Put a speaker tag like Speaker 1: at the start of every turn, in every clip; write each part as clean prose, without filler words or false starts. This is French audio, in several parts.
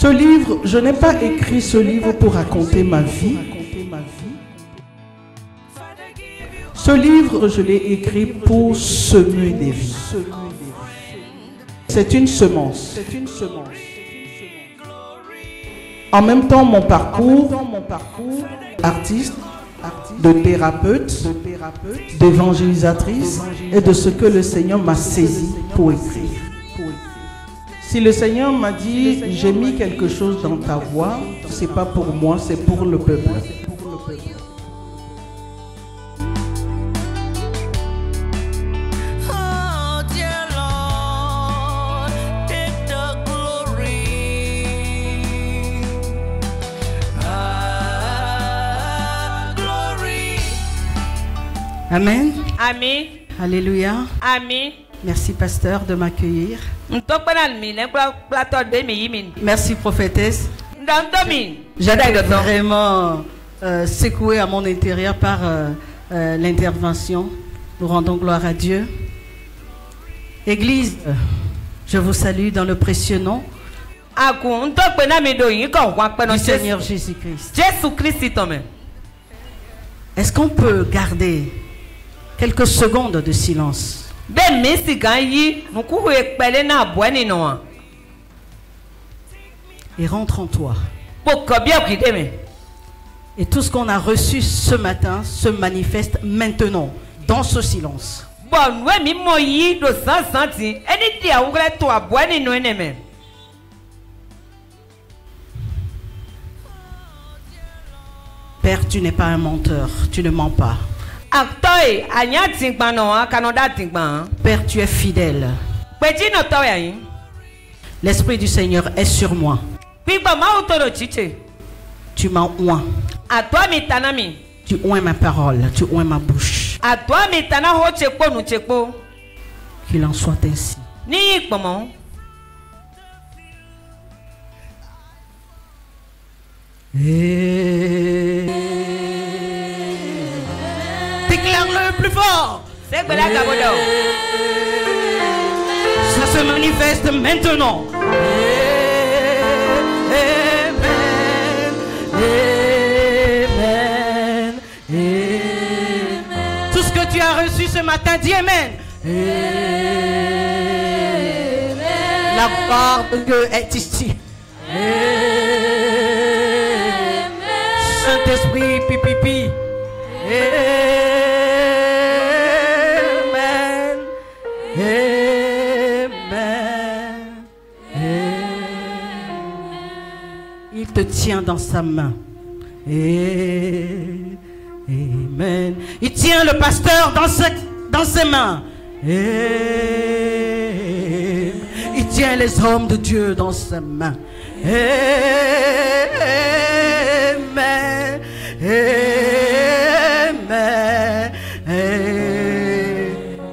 Speaker 1: Ce livre, je n'ai pas écrit ce livre pour raconter ma vie. Ce livre, je l'ai écrit pour semer des vies. C'est une semence. En même temps, mon parcours artiste, de thérapeute, d'évangélisatrice et de ce que le Seigneur m'a saisi pour écrire. Si le Seigneur m'a dit, j'ai mis quelque chose dans ta voix, ce n'est pas pour moi, c'est pour le peuple. Amen.
Speaker 2: Amen.
Speaker 1: Alléluia.
Speaker 2: Amen.
Speaker 1: Merci pasteur de m'accueillir. Merci prophétesse. J'étais vraiment secoué à mon intérieur par l'intervention. Nous rendons gloire à Dieu. Église, je vous salue dans le précieux nom du Seigneur Jésus-Christ. Est-ce qu'on peut garder quelques secondes de silence? Et rentre en toi. Et tout ce qu'on a reçu ce matin se manifeste maintenant dans ce silence. Père, tu n'es pas un menteur, tu ne mens pas. Père, tu es fidèle. L'Esprit du Seigneur est sur moi. Tu m'as oint. Tu oins ma parole, tu oins ma bouche. Qu'il en soit ainsi. Déclare-le plus fort. Ça se manifeste maintenant. Amen. Tout ce que tu as reçu ce matin, dis Amen. La gloire de Dieu est ici. Saint-Esprit, pipipi. Amen. Amen. Il te tient dans sa main. Amen. Il tient le pasteur dans ses mains. Il tient les hommes de Dieu dans ses mains. Amen. Amen.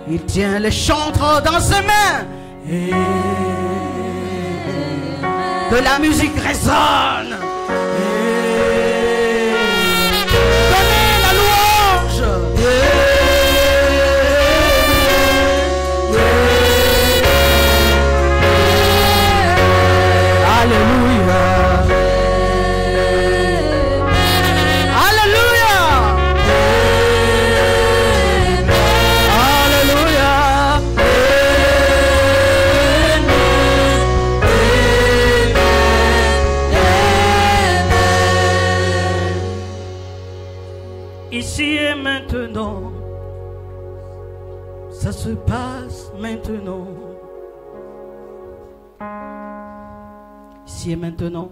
Speaker 1: Il tient les chantres dans ses mains. Que la musique résonne. Donnez la louange. Alléluia. Alléluia. Alléluia. Ici et maintenant, ça se passe maintenant. Ici et maintenant,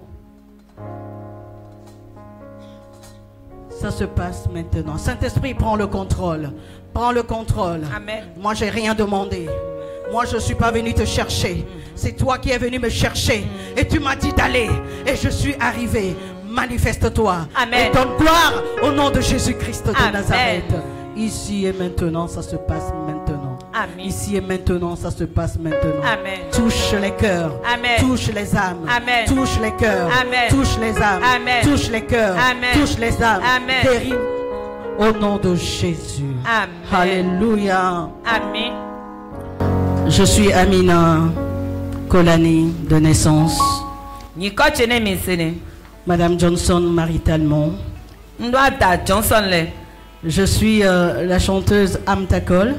Speaker 1: ça se passe maintenant. Saint-Esprit, prends le contrôle. Prends le contrôle.
Speaker 2: Amen.
Speaker 1: Moi, j'ai rien demandé. Moi, je ne suis pas venu te chercher. C'est toi qui es venu me chercher. Et tu m'as dit d'aller. Et je suis arrivé. Manifeste-toi.
Speaker 2: Amen.
Speaker 1: Et donne gloire au nom de Jésus-Christ de
Speaker 2: Amen.
Speaker 1: Nazareth. Ici et maintenant, ça se passe maintenant.
Speaker 2: Amen.
Speaker 1: Ici et maintenant, ça se passe maintenant.
Speaker 2: Amen.
Speaker 1: Touche les cœurs.
Speaker 2: Amen.
Speaker 1: Touche les âmes.
Speaker 2: Amen.
Speaker 1: Touche les cœurs.
Speaker 2: Amen.
Speaker 1: Touche les âmes.
Speaker 2: Amen.
Speaker 1: Touche les cœurs.
Speaker 2: Amen.
Speaker 1: Touche les âmes.
Speaker 2: Amen.
Speaker 1: Guéris au nom de Jésus.
Speaker 2: Amen.
Speaker 1: Alléluia.
Speaker 2: Amen.
Speaker 1: Je suis Amina Kolani de naissance. Madame Johnson Marie Talmont. Je suis la chanteuse Amtakol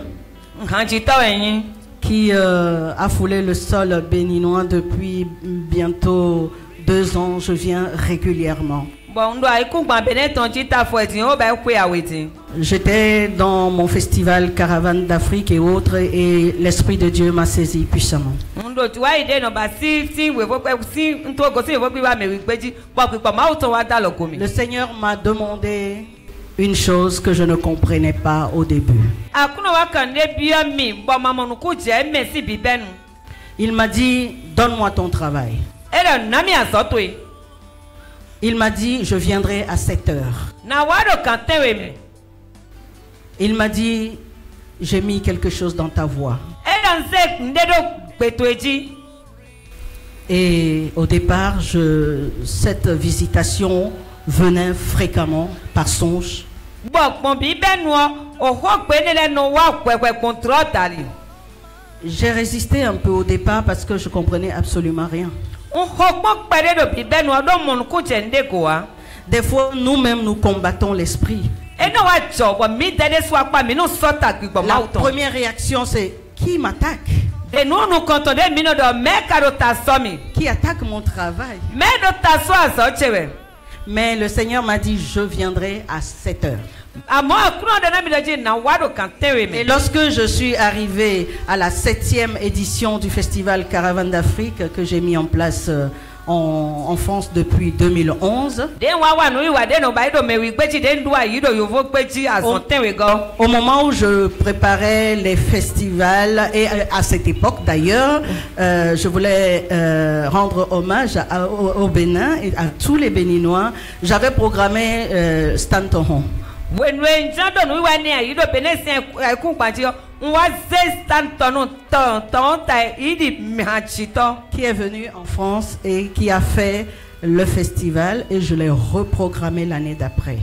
Speaker 1: qui a foulé le sol béninois depuis bientôt 2 ans. Je viens régulièrement. J'étais dans mon festival Caravane d'Afrique et autres et l'Esprit de Dieu m'a saisi puissamment. Le Seigneur m'a demandé une chose que je ne comprenais pas au début. Il m'a dit, donne-moi ton travail. Il m'a dit, je viendrai à 7 heures. Il m'a dit, j'ai mis quelque chose dans ta voix. Et au départ, cette visitation venait fréquemment par songe. J'ai résisté un peu au départ parce que je comprenais absolument rien. Des fois, nous-mêmes, nous combattons l'esprit. La première réaction, c'est qui m'attaque? Qui attaque mon travail? Mais le Seigneur m'a dit, je viendrai à 7 heures. Et lorsque je suis arrivé à la 7e édition du festival Caravane d'Afrique que j'ai mis en place en France depuis 2011, au moment où je préparais les festivals, et à cette époque d'ailleurs, je voulais rendre hommage au Bénin et à tous les Béninois. J'avais programmé Stanton, qui est venu en France et qui a fait le festival, et je l'ai reprogrammé l'année d'après.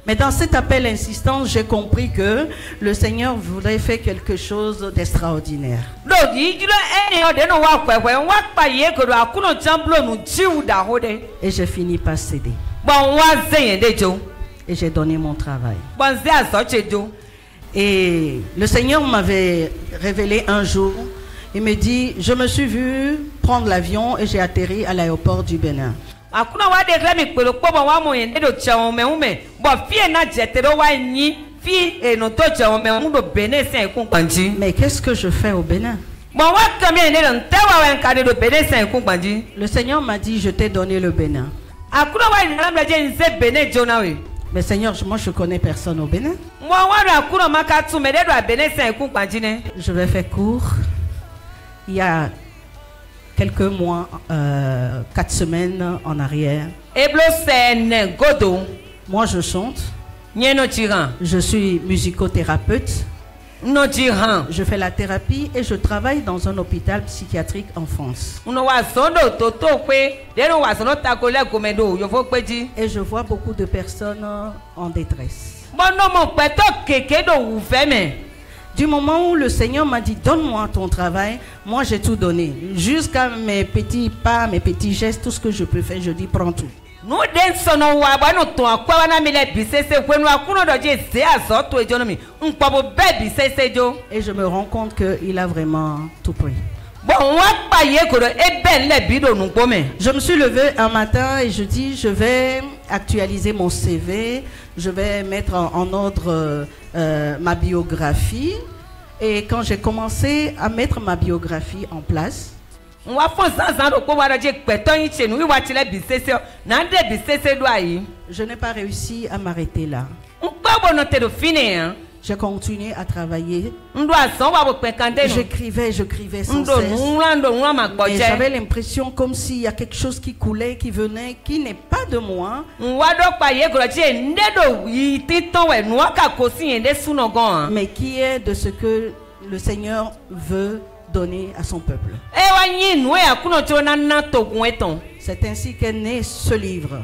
Speaker 1: Mais dans cet appel insistant, j'ai compris que le Seigneur voulait faire quelque chose d'extraordinaire. Et j'ai fini par céder. Et j'ai donné mon travail. Et le Seigneur m'avait révélé un jour, il me dit, je me suis vu prendre l'avion et j'ai atterri à l'aéroport du Bénin. Mais qu'est-ce que je fais au Bénin? Le Seigneur m'a dit, je t'ai donné le Bénin. Mais Seigneur, moi je connais personne au Bénin. Je vais faire court. Il y a quelques mois, 4 semaines en arrière, moi je chante. Je suis musicothérapeute. Je fais la thérapie et je travaille dans un hôpital psychiatrique en France. Et je vois beaucoup de personnes en détresse. Du moment où le Seigneur m'a dit, donne-moi ton travail, moi j'ai tout donné. Jusqu'à mes petits pas, mes petits gestes, tout ce que je peux faire, je dis, prends tout. Et je me rends compte qu'il a vraiment tout pris. Je me suis levé un matin et je dis, je vais actualiser mon CV, je vais mettre en ordre ma biographie. Et quand j'ai commencé à mettre ma biographie en place, je n'ai pas réussi à m'arrêter là. J'ai continué à travailler. J'écrivais sans cesse. Et j'avais l'impression comme s'il y a quelque chose qui coulait, qui venait, qui n'est pas de moi. Mais qui est de ce que le Seigneur veut donner à son peuple. C'est ainsi qu'est né ce livre.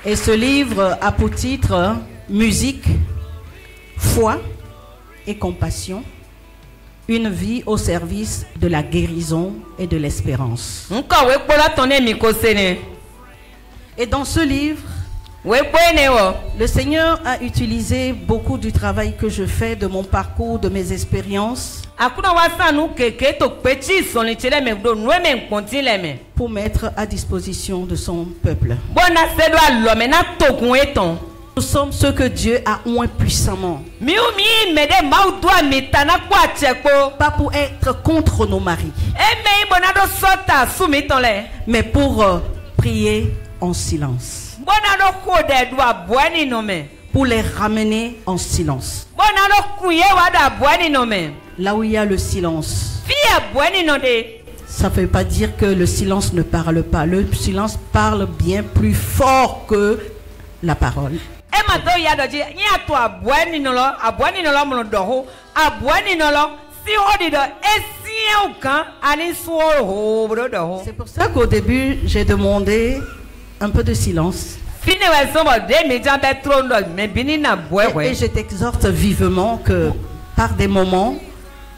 Speaker 1: Et ce livre a pour titre Musique, foi et compassion, une vie au service de la guérison et de l'espérance. Et dans ce livre, le Seigneur a utilisé beaucoup du travail que je fais, de mon parcours, de mes expériences, pour mettre à disposition de son peuple. Nous sommes ceux que Dieu a oint puissamment. Pas pour être contre nos maris, mais pour prier en silence. Pour les ramener en silence. Là où il y a le silence, ça ne veut pas dire que le silence ne parle pas. Le silence parle bien plus fort que la parole. C'est pour ça qu'au début, j'ai demandé un peu de silence. Et je t'exhorte vivement que par des moments,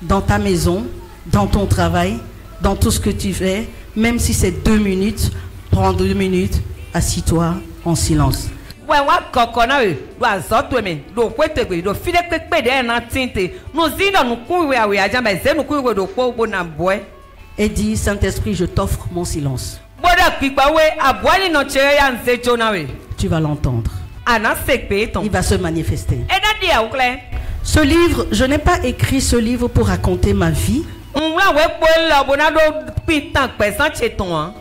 Speaker 1: dans ta maison, dans ton travail, dans tout ce que tu fais, même si c'est 2 minutes, prends 2 minutes, assis-toi en silence. Et dis, Saint-Esprit, je t'offre mon silence. Tu vas l'entendre. Il va se manifester. Ce livre, je n'ai pas écrit ce livre pour raconter ma vie.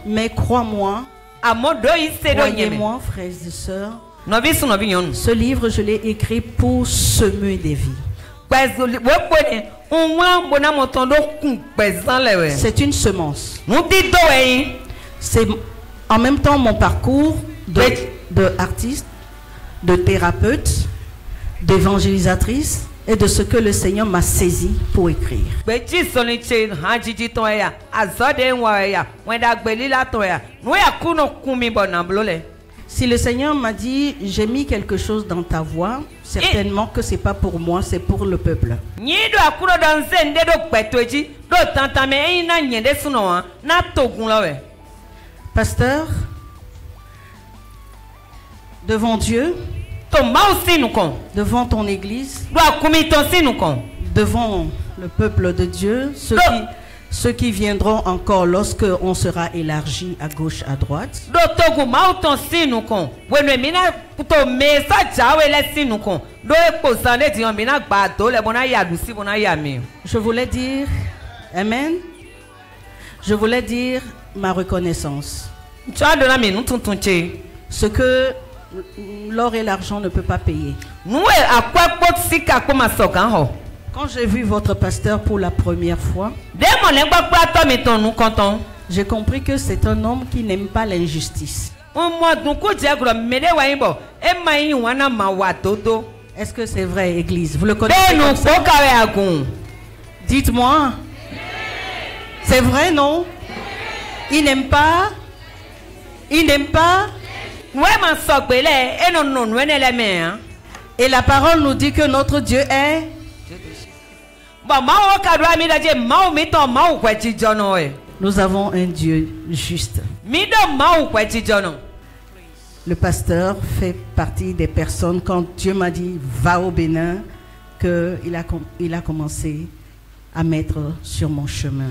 Speaker 1: Mais crois-moi, croyez-moi, frères et sœurs, ce livre, je l'ai écrit pour semer des vies. C'est une semence. C'est en même temps mon parcours d'artiste, de thérapeute, d'évangélisatrice et de ce que le Seigneur m'a saisi pour écrire. Si le Seigneur m'a dit, j'ai mis quelque chose dans ta voix, certainement que c'est pas pour moi, c'est pour le peuple. Pasteur, devant Dieu, devant ton église, devant le peuple de Dieu, ceux qui viendront encore lorsque on sera élargi à gauche, à droite. Je voulais dire, Amen. Je voulais dire ma reconnaissance. Ce que l'or et l'argent ne peuvent pas payer. Quand j'ai vu votre pasteur pour la première fois, j'ai compris que c'est un homme qui n'aime pas l'injustice. Est-ce que c'est vrai, Église? Vous le connaissez comme ça? Dites-moi. C'est vrai, non? Il n'aime pas. Il n'aime pas. Et la parole nous dit que notre Dieu est. Nous avons un Dieu juste. Le pasteur fait partie des personnes, quand Dieu m'a dit va au Bénin, qu'il a commencé à mettre sur mon chemin.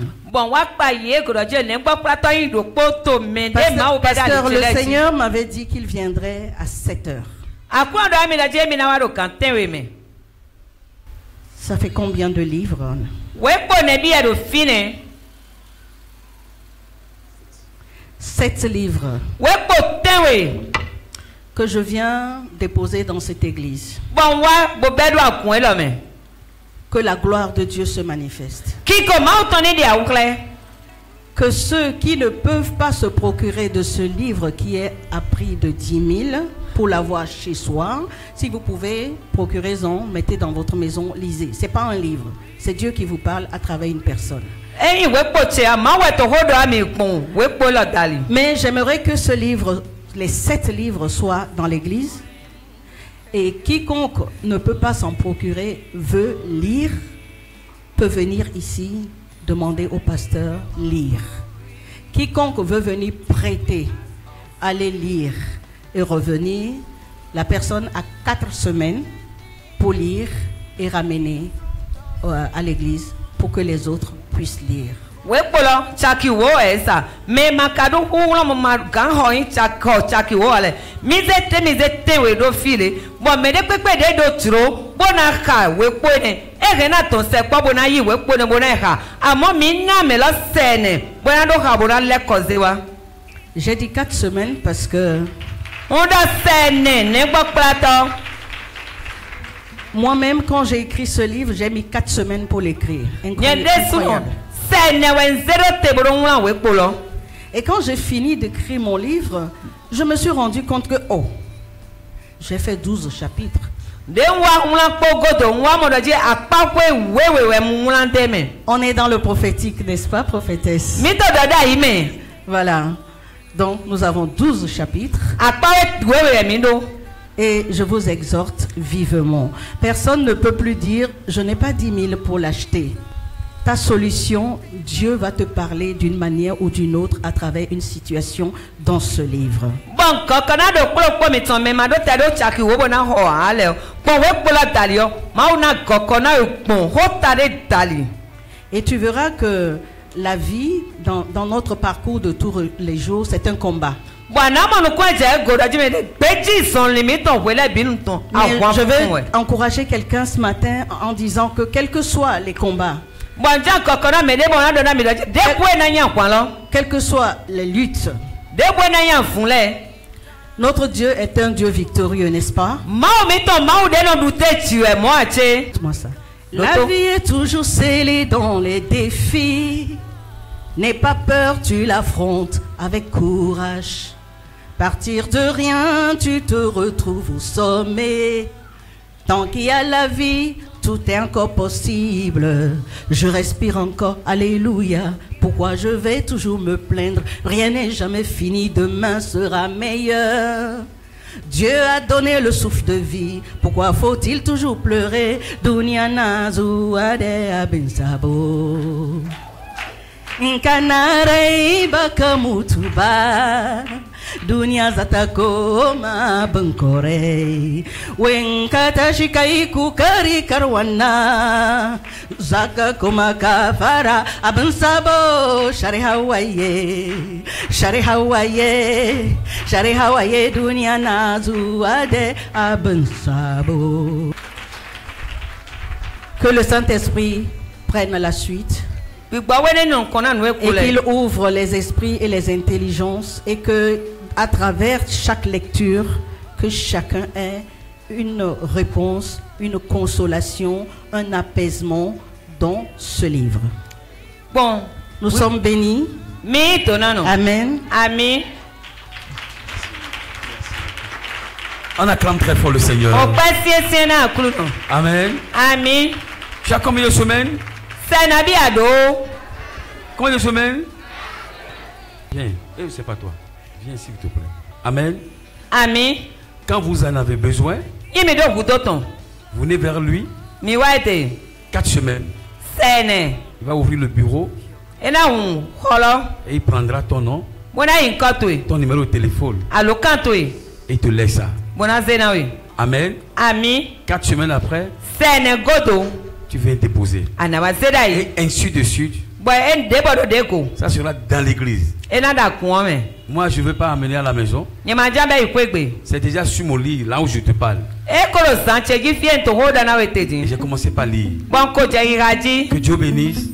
Speaker 1: Pasteur, le Seigneur m'avait dit qu'il viendrait à 7 heures. Ça fait combien de livres? 7 livres que je viens déposer dans cette église. Que la gloire de Dieu se manifeste. Que ceux qui ne peuvent pas se procurer de ce livre qui est à prix de 10 000 pour l'avoir chez soi, si vous pouvez, procurez-en, mettez dans votre maison, lisez. Ce n'est pas un livre, c'est Dieu qui vous parle à travers une personne. Mais j'aimerais que ce livre les 7 livres soient dans l'église. Et quiconque ne peut pas s'en procurer, veut lire, peut venir ici, demander au pasteur, lire. Quiconque veut venir prêter, aller lire et revenir, la personne a 4 semaines pour lire et ramener à l'église pour que les autres puissent lire.
Speaker 2: We polo chaki wo esa me makado hulo mo gan hoyin chaki wo ale mizete we do file bo me de pepe de do tro bona ka we pone e na ton se po bona yi we pone bona ha amo mi na me lo sene bona do ha bona le kozewa.
Speaker 1: J'ai dit 4 semaines parce que
Speaker 2: on do sene ne gbo plato.
Speaker 1: Moi-même quand j'ai écrit ce livre, j'ai mis 4 semaines pour l'écrire. Incroyable. Et quand j'ai fini d'écrire mon livre, je me suis rendu compte que, oh, j'ai fait 12 chapitres. On est dans le prophétique, n'est-ce pas, prophétesse? Voilà. Donc, nous avons 12 chapitres. Et je vous exhorte vivement. Personne ne peut plus dire, je n'ai pas 10 000 pour l'acheter. Ta solution, Dieu va te parler d'une manière ou d'une autre à travers une situation dans ce livre. Et tu verras que la vie, dans notre parcours de tous les jours, c'est un combat. Mais je veux encourager quelqu'un ce matin en disant que quels que soient les combats, quelles que soient les luttes, notre Dieu est un Dieu victorieux, n'est-ce pas? La vie est toujours scellée dans les défis. N'aie pas peur, tu l'affrontes avec courage. Partir de rien, tu te retrouves au sommet. Tant qu'il y a la vie, tout est encore possible. Je respire encore, alléluia. Pourquoi je vais toujours me plaindre? Rien n'est jamais fini, demain sera meilleur. Dieu a donné le souffle de vie. Pourquoi faut-il toujours pleurer? Dunia nazu ade abensabo. Nkanarei bakamutuba. Dunia zatako ma bankore wenkata shikai kukari karwana zaka koma kafara abansabo shari hawaye dunia nazu ade abansabo. Que le Saint-Esprit prenne la suite et qu'il ouvre les esprits et les intelligences et que à travers chaque lecture, que chacun ait une réponse, une consolation, un apaisement dans ce livre.
Speaker 2: Bon,
Speaker 1: nous sommes bénis. Amen.
Speaker 2: Amen.
Speaker 3: On acclame très fort le Seigneur. Amen.
Speaker 2: Amen.
Speaker 3: Tu as combien de semaines? Combien de semaines? Viens, c'est pas toi. Viens s'il te plaît. Amen.
Speaker 2: Amen.
Speaker 3: Quand vous en avez besoin, vous venez vers lui. 4 semaines. Il va ouvrir le bureau. Et il prendra ton nom, ton numéro de téléphone. Et il te laisse ça. Amen.
Speaker 2: Amen.
Speaker 3: 4 semaines après, tu viens déposer. Et ainsi de suite. Ça sera dans l'église. Moi, je ne veux pas amener à la maison. C'est déjà sur mon lit, là où je te parle. J'ai commencé par lire. Que Dieu bénisse.